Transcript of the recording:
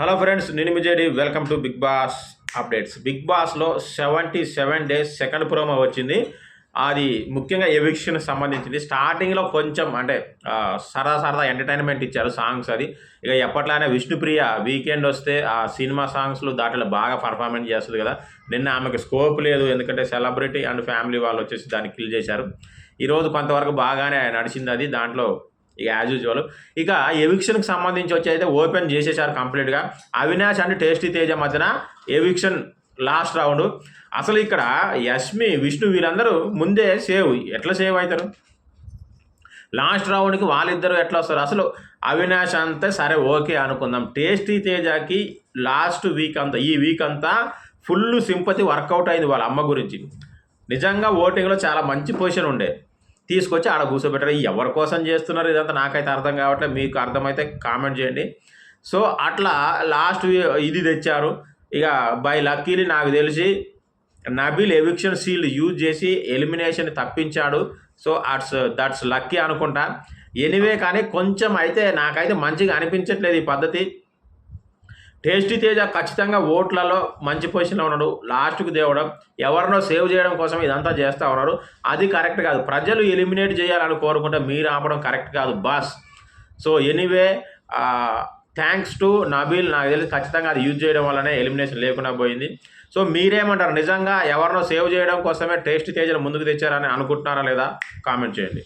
Hello friends, నేను Vijay. Welcome to Bigg Boss updates. Bigg బాస్లో 77 days second promo వచ్చింది. అది ముఖ్యంగా ఎవిక్షన్ సంబంధించింది. స్టార్టింగ్లో కొంచెం అంటే సరదా ఎంటర్టైన్మెంట్ ఇచ్చారు సాంగ్స్. అది ఇక ఎప్పట్లానే విష్ణుప్రియ వీకెండ్ వస్తే ఆ సినిమా సాంగ్స్లో దాంట్లో బాగా పర్ఫార్మెన్స్ చేస్తుంది కదా. నిన్న ఆమెకు స్కోప్ లేదు, ఎందుకంటే సెలబ్రిటీ అండ్ ఫ్యామిలీ వాళ్ళు వచ్చేసి దాన్ని కిల్ చేశారు. ఈరోజు కొంతవరకు బాగానే నడిచింది అది. దాంట్లో ఇక యాజ్ యూజువల్ ఇక ఎవిక్షన్కి సంబంధించి వచ్చి అయితే ఓపెన్ చేసేసారు కంప్లీట్గా. అవినాష్ అండ్ టేస్టీ తేజ మధ్యన ఎవిక్షన్ లాస్ట్ రౌండ్. అసలు ఇక్కడ యష్మి, విష్ణు వీళ్ళందరూ ముందే సేవ్ ఎట్లా సేవ్ అవుతారు? లాస్ట్ రౌండ్కి వాళ్ళిద్దరూ ఎట్లా వస్తారు? అసలు అవినాష్ అంతే సరే ఓకే అనుకుందాం. టేస్టీ తేజకి లాస్ట్ వీక్ అంతా, ఈ వీక్ అంతా ఫుల్ సింపతి వర్కౌట్ అయింది వాళ్ళ అమ్మ గురించి. నిజంగా ఓటింగ్లో చాలా మంచి పొజిషన్ ఉండే, తీసుకొచ్చి ఆడ కూర్చోబెట్టారు. ఎవరి కోసం చేస్తున్నారు ఇదంతా నాకైతే అర్థం కావట్లేదు. మీకు అర్థమైతే కామెంట్ చేయండి. సో అట్లా లాస్ట్ ఇది తెచ్చారు. ఇక బై లక్కీలీ నాకు తెలిసి నబీల్ ఎవిక్షన్ సీల్డ్ యూజ్ చేసి ఎలిమినేషన్ తప్పించాడు. సో దట్స్ లక్కీ అనుకుంటా. ఎనివే కానీ కొంచెం అయితే నాకైతే మంచిగా అనిపించట్లేదు ఈ పద్ధతి. టేస్టీ తేజ ఖచ్చితంగా ఓట్లలో మంచి పొజిషన్లో ఉన్నాడు. లాస్ట్కు తేవడం, ఎవరినో సేవ్ చేయడం కోసం ఇదంతా చేస్తూ ఉన్నాడు. అది కరెక్ట్ కాదు. ప్రజలు ఎలిమినేట్ చేయాలని కోరుకుంటే మీరు ఆపడం కరెక్ట్ కాదు boss. So anyway thanks to Nabeel. నాకు తెలిసి ఖచ్చితంగా అది యూజ్ చేయడం వల్లనే ఎలిమినేషన్ లేకుండా పోయింది. సో మీరేమంటారు? నిజంగా ఎవరినో సేవ్ చేయడం కోసమే టేస్టీ తేజను ముందుకు తెచ్చారని అనుకుంటున్నారా లేదా? కామెంట్ చేయండి.